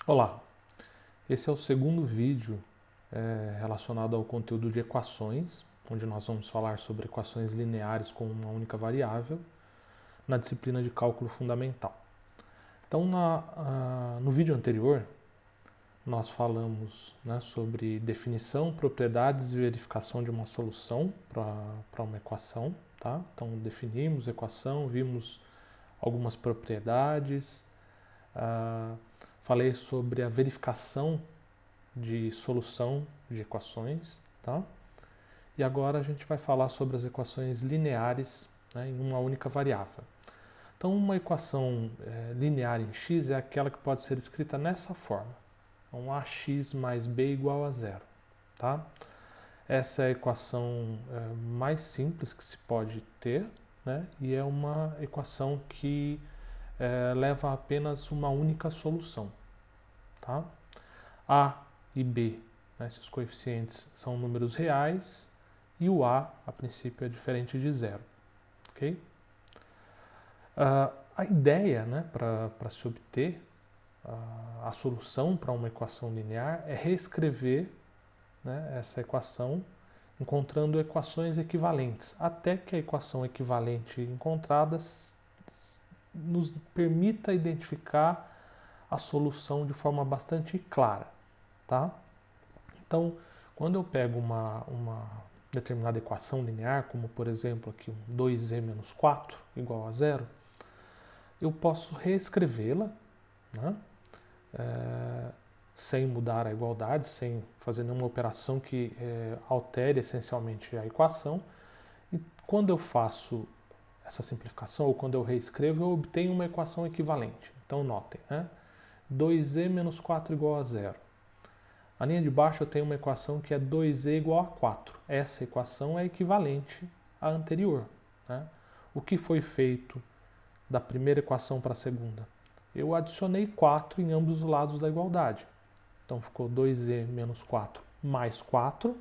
Olá, esse é o segundo vídeo relacionado ao conteúdo de equações, onde nós vamos falar sobre equações lineares com uma única variável, na disciplina de cálculo fundamental. Então, no vídeo anterior, nós falamos sobre definição, propriedades e verificação de uma solução para uma equação. Tá? Então, definimos a equação, vimos algumas propriedades, falei sobre a verificação de solução de equações, tá? E agora a gente vai falar sobre as equações lineares em uma única variável. Então, uma equação linear em x é aquela que pode ser escrita nessa forma. Então, ax mais b igual a zero, tá? Essa é a equação mais simples que se pode ter, né? E é uma equação que leva a apenas uma única solução, tá? A e b, esses coeficientes são números reais, e o a princípio, é diferente de zero. Okay? A ideia para se obter a solução para uma equação linear é reescrever essa equação encontrando equações equivalentes, até que a equação equivalente encontrada nos permita identificar a solução de forma bastante clara. Tá? Então, quando eu pego uma determinada equação linear, como por exemplo aqui um 2e menos 4 igual a zero, eu posso reescrevê-la, sem mudar a igualdade, sem fazer nenhuma operação que altere essencialmente a equação. E quando eu faço essa simplificação, ou quando eu reescrevo, eu obtenho uma equação equivalente. Então notem, 2e menos 4 igual a zero. Na linha de baixo eu tenho uma equação que é 2e igual a 4. Essa equação é equivalente à anterior. O que foi feito da primeira equação para a segunda? Eu adicionei 4 em ambos os lados da igualdade. Então ficou 2e menos 4 mais 4,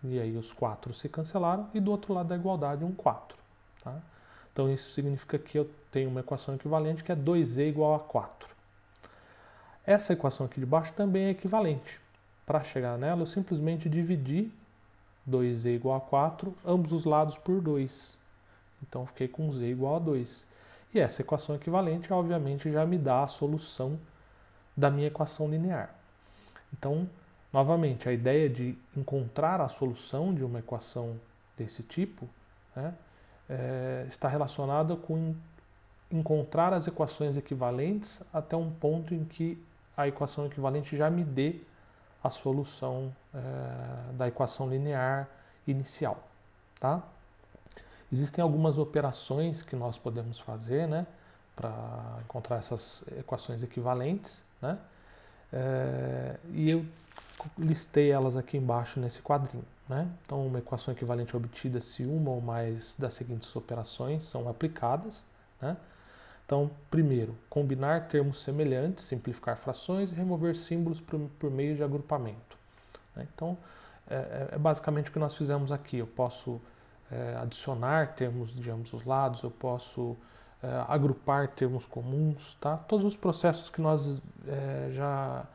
e aí os 4 se cancelaram, e do outro lado da igualdade um 4. Tá? Então isso significa que eu tenho uma equação equivalente que é 2e igual a 4. Essa equação aqui de baixo também é equivalente. Para chegar nela, eu simplesmente dividi 2e igual a 4, ambos os lados por 2. Então, fiquei com z igual a 2. E essa equação equivalente, obviamente, já me dá a solução da minha equação linear. Então, novamente, a ideia de encontrar a solução de uma equação desse tipo está relacionada com encontrar as equações equivalentes até um ponto em que a equação equivalente já me dê a solução da equação linear inicial. Tá? Existem algumas operações que nós podemos fazer para encontrar essas equações equivalentes, e eu listei elas aqui embaixo nesse quadrinho. Então, uma equação equivalente é obtida se uma ou mais das seguintes operações são aplicadas. Então, primeiro, combinar termos semelhantes, simplificar frações e remover símbolos por meio de agrupamento. Então, é basicamente o que nós fizemos aqui. Eu posso adicionar termos de ambos os lados, eu posso agrupar termos comuns, tá? Todos os processos que nós já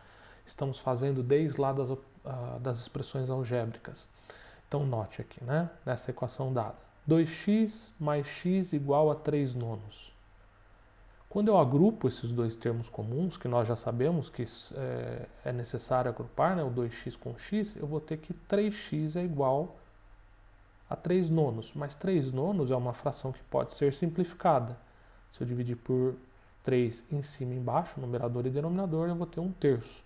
estamos fazendo desde lá das expressões algébricas. Então, note aqui, nessa equação dada, 2x mais x igual a 3 nonos. Quando eu agrupo esses dois termos comuns, que nós já sabemos que é necessário agrupar, o 2x com x, eu vou ter que 3x é igual a 3 nonos. Mas 3 nonos é uma fração que pode ser simplificada. Se eu dividir por 3 em cima e embaixo, numerador e denominador, eu vou ter 1/3.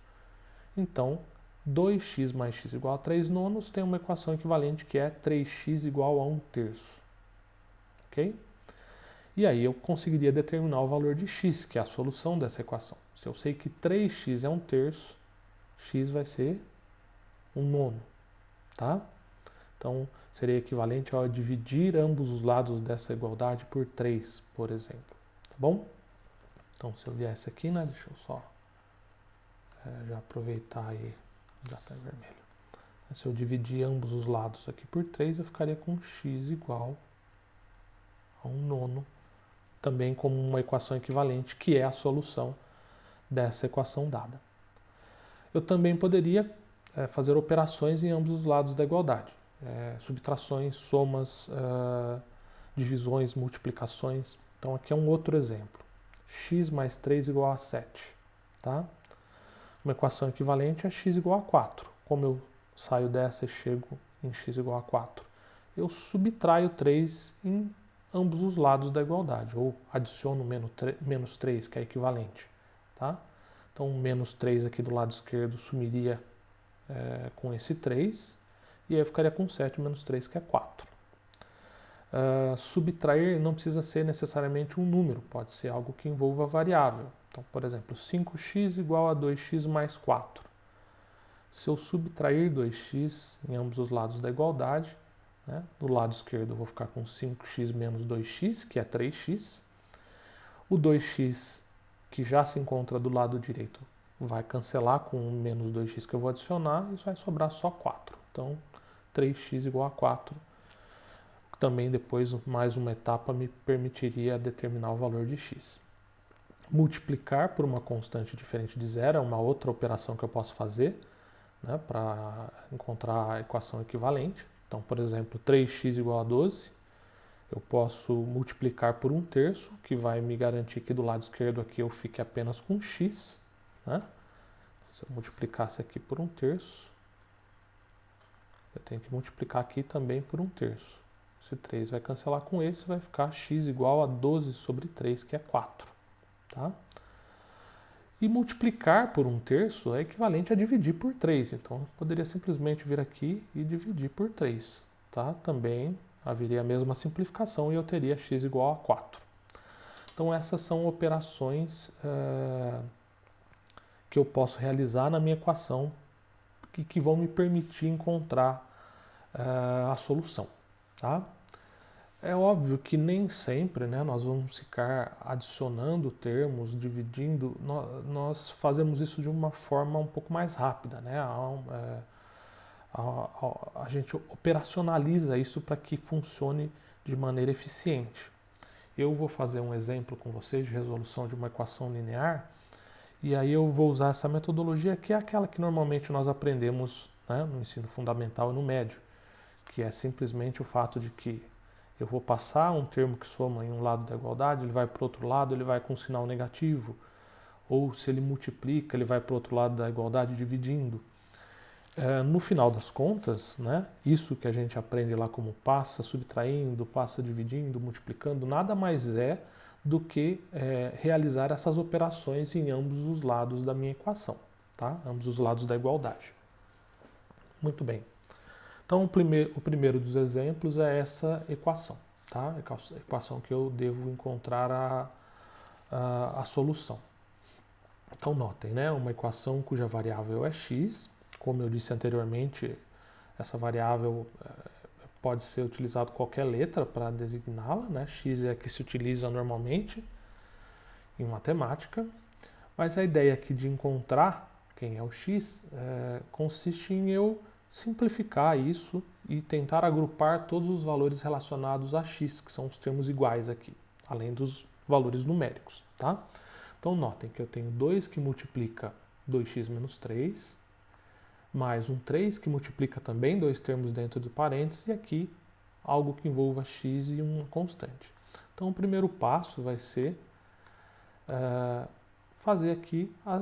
Então, 2x mais x igual a 3 nonos tem uma equação equivalente que é 3x igual a 1/3. Ok? E aí eu conseguiria determinar o valor de x, que é a solução dessa equação. Se eu sei que 3x é 1/3, x vai ser 1 nono. Tá? Então, seria equivalente a dividir ambos os lados dessa igualdade por 3, por exemplo. Tá bom? Então, se eu viesse aqui, deixa eu só já aproveitar aí, já está em vermelho. Se eu dividir ambos os lados aqui por 3, eu ficaria com x igual a 1 nono, também como uma equação equivalente, que é a solução dessa equação dada. Eu também poderia fazer operações em ambos os lados da igualdade. Subtrações, somas, divisões, multiplicações. Então aqui é um outro exemplo. X mais 3 igual a 7. Tá? Uma equação equivalente é x igual a 4. Como eu saio dessa e chego em x igual a 4? Eu subtraio 3 em ambos os lados da igualdade, ou adiciono menos 3, que é equivalente. Tá? Então, menos 3 aqui do lado esquerdo sumiria com esse 3, e aí eu ficaria com 7 menos 3, que é 4. Subtrair não precisa ser necessariamente um número, pode ser algo que envolva variável. Então, por exemplo, 5x igual a 2x mais 4. Se eu subtrair 2x em ambos os lados da igualdade, né, do lado esquerdo eu vou ficar com 5x menos 2x, que é 3x. O 2x, que já se encontra do lado direito, vai cancelar com o menos 2x que eu vou adicionar, e isso vai sobrar só 4. Então, 3x igual a 4. Também depois, mais uma etapa me permitiria determinar o valor de x. Multiplicar por uma constante diferente de zero é uma outra operação que eu posso fazer, né, para encontrar a equação equivalente. Então, por exemplo, 3x igual a 12, eu posso multiplicar por 1/3, que vai me garantir que do lado esquerdo aqui eu fique apenas com x. Né? Se eu multiplicasse aqui por 1/3, eu tenho que multiplicar aqui também por 1/3. Esse 3 vai cancelar com esse, vai ficar x igual a 12 sobre 3, que é 4. Tá? E multiplicar por 1/3 é equivalente a dividir por 3. Então, eu poderia simplesmente vir aqui e dividir por 3. Tá? Também haveria a mesma simplificação e eu teria x igual a 4. Então, essas são operações que eu posso realizar na minha equação que vão me permitir encontrar a solução. Tá? É óbvio que nem sempre, né, nós vamos ficar adicionando termos, dividindo, nós fazemos isso de uma forma um pouco mais rápida. Né? A gente operacionaliza isso para que funcione de maneira eficiente. Eu vou fazer um exemplo com vocês de resolução de uma equação linear, e aí eu vou usar essa metodologia que é aquela que normalmente nós aprendemos, né, no ensino fundamental e no médio, que é simplesmente o fato de que eu vou passar um termo que soma em um lado da igualdade, ele vai para o outro lado, ele vai com sinal negativo. Ou se ele multiplica, ele vai para o outro lado da igualdade dividindo. No final das contas, né, isso que a gente aprende lá como passa subtraindo, passa dividindo, multiplicando, nada mais é do que realizar essas operações em ambos os lados da minha equação. Tá? Ambos os lados da igualdade. Muito bem. Então, o primeiro dos exemplos é essa equação, tá? A equação que eu devo encontrar a solução. Então, notem, né? Uma equação cuja variável é x. Como eu disse anteriormente, essa variável pode ser utilizada qualquer letra para designá-la, né? X é a que se utiliza normalmente em matemática. Mas a ideia aqui de encontrar quem é o x consiste em eu simplificar isso e tentar agrupar todos os valores relacionados a x, que são os termos iguais aqui, além dos valores numéricos. Tá? Então notem que eu tenho 2 que multiplica 2x menos 3, mais um 3 que multiplica também dois termos dentro do parênteses, e aqui algo que envolva x e uma constante. Então o primeiro passo vai ser fazer aqui a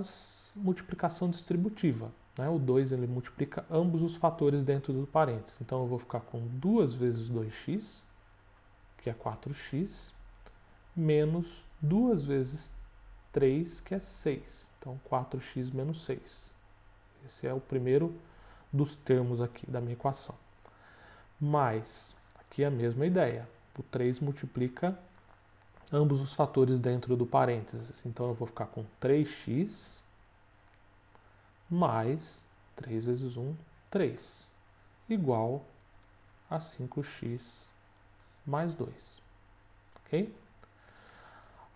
multiplicação distributiva. Né? O 2 ele multiplica ambos os fatores dentro do parênteses. Então eu vou ficar com 2 vezes 2x, que é 4x, menos 2 vezes 3, que é 6. Então 4x menos 6. Esse é o primeiro dos termos aqui da minha equação. Mais, aqui é a mesma ideia. O 3 multiplica ambos os fatores dentro do parênteses. Então eu vou ficar com 3x mais 3 vezes 1, 3, igual a 5x mais 2. Ok?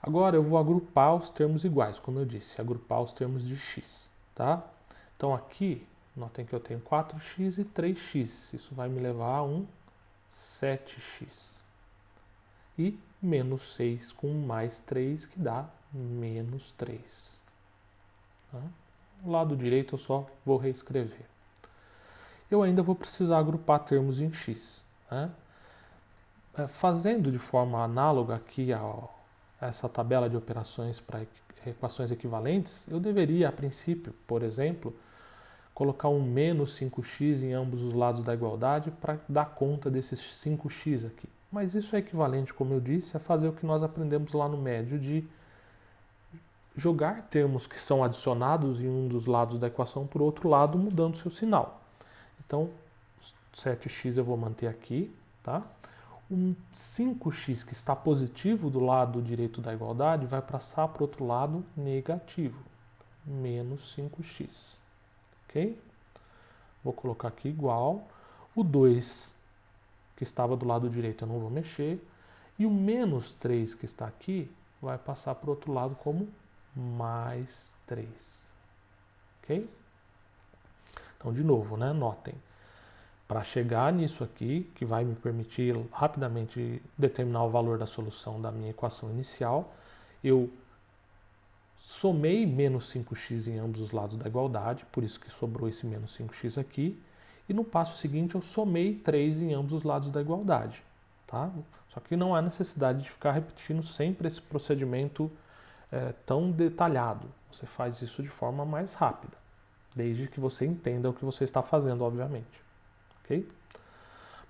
Agora eu vou agrupar os termos iguais, como eu disse, agrupar os termos de x. Tá? Então aqui, notem que eu tenho 4x e 3x. Isso vai me levar a um 7x. E menos 6 com mais 3, que dá menos 3. Tá? O lado direito eu só vou reescrever. Eu ainda vou precisar agrupar termos em x, né? Fazendo de forma análoga aqui a essa tabela de operações para equações equivalentes, eu deveria, a princípio, por exemplo, colocar um menos 5x em ambos os lados da igualdade para dar conta desses 5x aqui. Mas isso é equivalente, como eu disse, a fazer o que nós aprendemos lá no médio de jogar termos que são adicionados em um dos lados da equação para o outro lado, mudando seu sinal. Então, 7x eu vou manter aqui, tá? Um 5x que está positivo do lado direito da igualdade vai passar para o outro lado negativo, menos 5x, ok? Vou colocar aqui igual. O 2 que estava do lado direito eu não vou mexer. E o menos 3 que está aqui vai passar para o outro lado como mais 3, ok? Então, de novo, né? Notem. Para chegar nisso aqui, que vai me permitir rapidamente determinar o valor da solução da minha equação inicial, eu somei menos 5x em ambos os lados da igualdade, por isso que sobrou esse menos 5x aqui, e no passo seguinte eu somei 3 em ambos os lados da igualdade, tá? Só que não há necessidade de ficar repetindo sempre esse procedimento tão detalhado. Você faz isso de forma mais rápida, desde que você entenda o que você está fazendo, obviamente. Ok?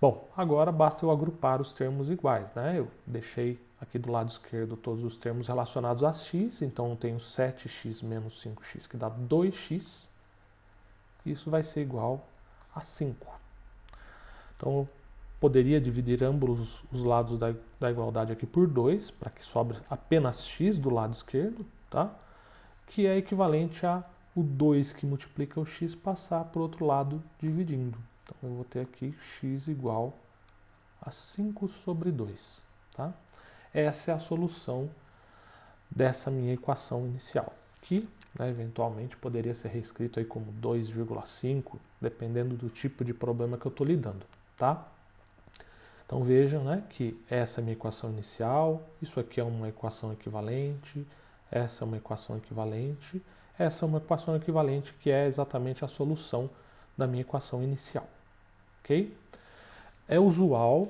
Bom, agora basta eu agrupar os termos iguais, né? Eu deixei aqui do lado esquerdo todos os termos relacionados a x, então eu tenho 7x menos 5x, que dá 2x. Isso vai ser igual a 5. Então eu poderia dividir ambos os lados da igualdade aqui por 2, para que sobre apenas x do lado esquerdo, tá? Que é equivalente a o 2 que multiplica o x passar para o outro lado dividindo. Então, eu vou ter aqui x igual a 5 sobre 2. Tá? Essa é a solução dessa minha equação inicial, que eventualmente poderia ser reescrito aí como 2,5, dependendo do tipo de problema que eu estou lidando. Tá? Então, vejam, né, que essa é a minha equação inicial, isso aqui é uma equação equivalente, essa é uma equação equivalente, essa é uma equação equivalente que é exatamente a solução da minha equação inicial. Ok? É usual,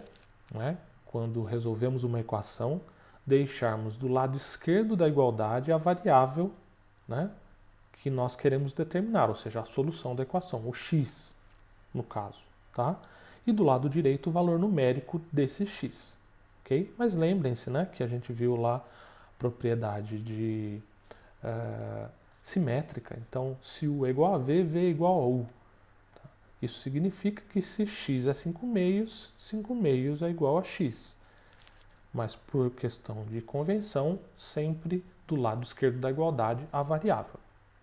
né, quando resolvemos uma equação, deixarmos do lado esquerdo da igualdade a variável, né, que nós queremos determinar, ou seja, a solução da equação, o x, no caso. Tá? E do lado direito o valor numérico desse x. Okay? Mas lembrem-se, né, que a gente viu lá a propriedade de simétrica. Então, se U é igual a V, V é igual a U. Tá? Isso significa que se x é 5 meios, 5 meios é igual a x. Mas por questão de convenção, sempre do lado esquerdo da igualdade a variável.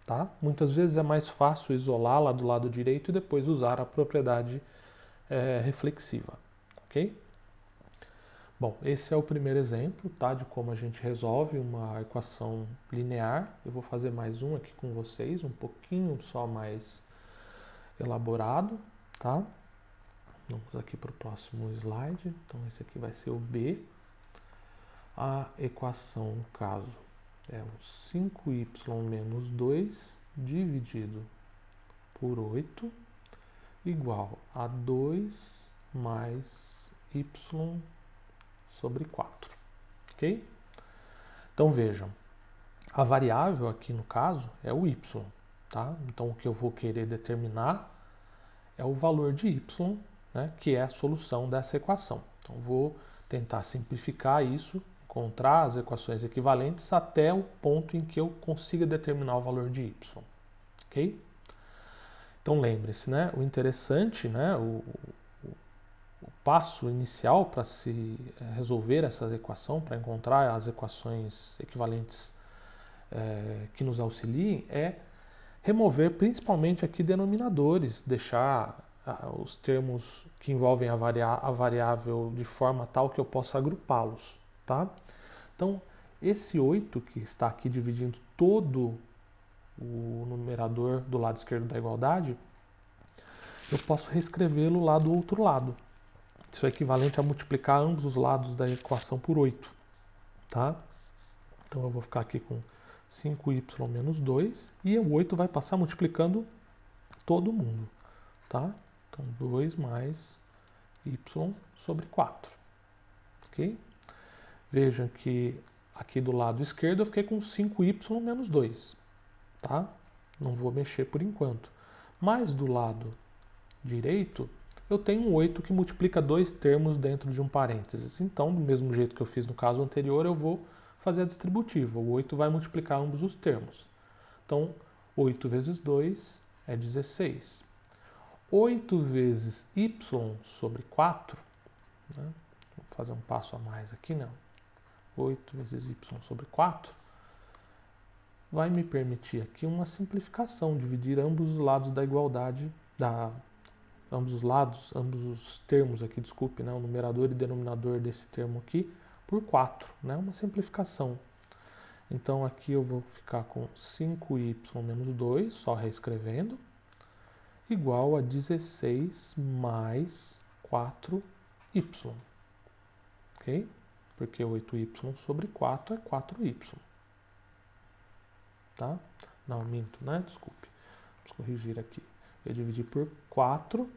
Tá? Muitas vezes é mais fácil isolá-la do lado direito e depois usar a propriedade reflexiva. Ok? Bom, esse é o primeiro exemplo, tá, de como a gente resolve uma equação linear. Eu vou fazer mais um aqui com vocês, um pouquinho só mais elaborado, tá? Vamos aqui para o próximo slide. Então, esse aqui vai ser o B. A equação, no caso, é um 5y menos 2 dividido por 8 igual a 2 mais y sobre 4, ok? Então vejam, a variável aqui no caso é o y, tá? Então o que eu vou querer determinar é o valor de y, né, que é a solução dessa equação. Então vou tentar simplificar isso, encontrar as equações equivalentes até o ponto em que eu consiga determinar o valor de y, ok? Então lembre-se, né, o interessante, né, o passo inicial para se resolver essa equação, para encontrar as equações equivalentes que nos auxiliem, é remover principalmente aqui denominadores, deixar os termos que envolvem a variável de forma tal que eu possa agrupá-los. Tá? Então, esse 8 que está aqui dividindo todo o numerador do lado esquerdo da igualdade, eu posso reescrevê-lo lá do outro lado. Isso é equivalente a multiplicar ambos os lados da equação por 8. Tá? Então eu vou ficar aqui com 5y menos 2, e o 8 vai passar multiplicando todo mundo, tá? Então, 2 mais y sobre 4, ok? Vejam que aqui do lado esquerdo eu fiquei com 5y menos 2, tá? Não vou mexer por enquanto. Mas do lado direito, eu tenho um 8 que multiplica dois termos dentro de um parênteses. Então, do mesmo jeito que eu fiz no caso anterior, eu vou fazer a distributiva. O 8 vai multiplicar ambos os termos. Então, 8 vezes 2 é 16. 8 vezes y sobre 4, né? Vou fazer um passo a mais aqui, não. 8 vezes y sobre 4 vai me permitir aqui uma simplificação, dividir ambos os lados da igualdade, ambos os termos aqui, desculpe, né, o numerador e denominador desse termo aqui, por 4, né, uma simplificação. Então aqui eu vou ficar com 5y menos 2, só reescrevendo, igual a 16 mais 4y, ok? Porque 8y sobre 4 é 4y. Tá? Não, minto, né? Desculpe. Vamos corrigir aqui. Eu dividi por 4,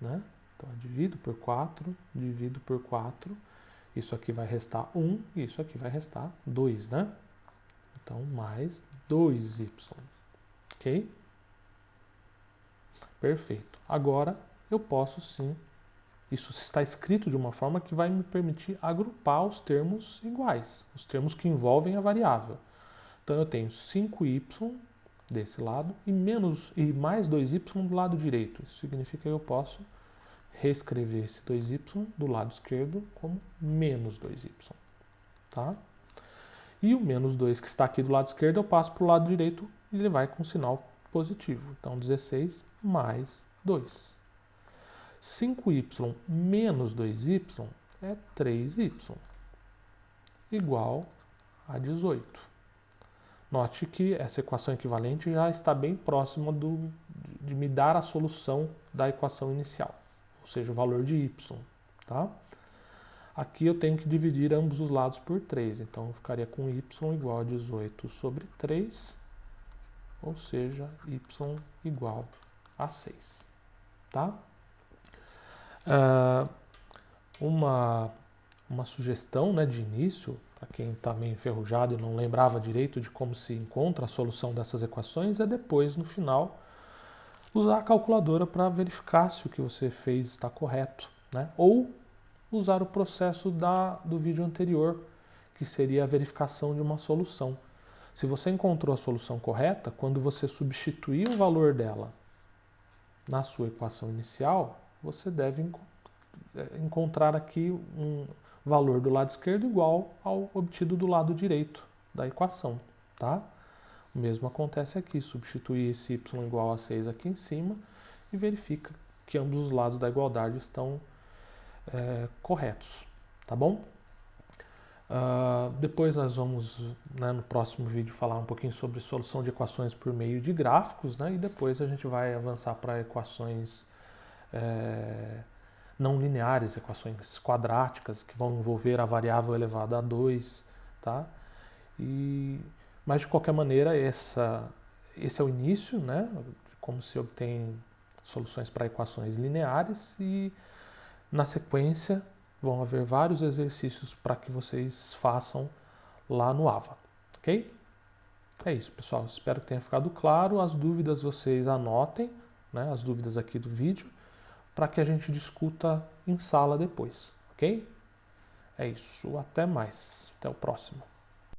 né? Então, eu divido por 4, divido por 4. Isso aqui vai restar 1 e isso aqui vai restar 2, né? Então, mais 2y. Ok? Perfeito. Agora, eu posso sim. Isso está escrito de uma forma que vai me permitir agrupar os termos iguais, os termos que envolvem a variável. Então eu tenho 5y desse lado e mais 2y do lado direito. Isso significa que eu posso reescrever esse 2y do lado esquerdo como menos 2y. Tá? E o menos 2 que está aqui do lado esquerdo eu passo para o lado direito e ele vai com sinal positivo. Então 16 mais 2. 5y menos 2y é 3y, igual a 18. Note que essa equação equivalente já está bem próxima de me dar a solução da equação inicial, ou seja, o valor de y. Tá? Aqui eu tenho que dividir ambos os lados por 3, então eu ficaria com y igual a 18 sobre 3, ou seja, y igual a 6. Tá? Uma sugestão, né, de início, para quem está meio enferrujado e não lembrava direito de como se encontra a solução dessas equações, é depois, no final, usar a calculadora para verificar se o que você fez está correto, né? Ou usar o processo do vídeo anterior, que seria a verificação de uma solução. Se você encontrou a solução correta, quando você substituir o valor dela na sua equação inicial, você deve encontrar aqui um valor do lado esquerdo igual ao obtido do lado direito da equação, tá? O mesmo acontece aqui, substituir esse y igual a 6 aqui em cima e verifica que ambos os lados da igualdade estão corretos, tá bom? Depois nós vamos, né, no próximo vídeo, falar um pouquinho sobre solução de equações por meio de gráficos, né? E depois a gente vai avançar para equações não lineares, equações quadráticas, que vão envolver a variável elevada a 2, tá? Mas de qualquer maneira, esse é o início, né? De como se obtém soluções para equações lineares, e na sequência vão haver vários exercícios para que vocês façam lá no AVA, ok? É isso, pessoal. Espero que tenha ficado claro. As dúvidas vocês anotem, né? As dúvidas aqui do vídeo, para que a gente discuta em sala depois, ok? É isso, até mais, até o próximo.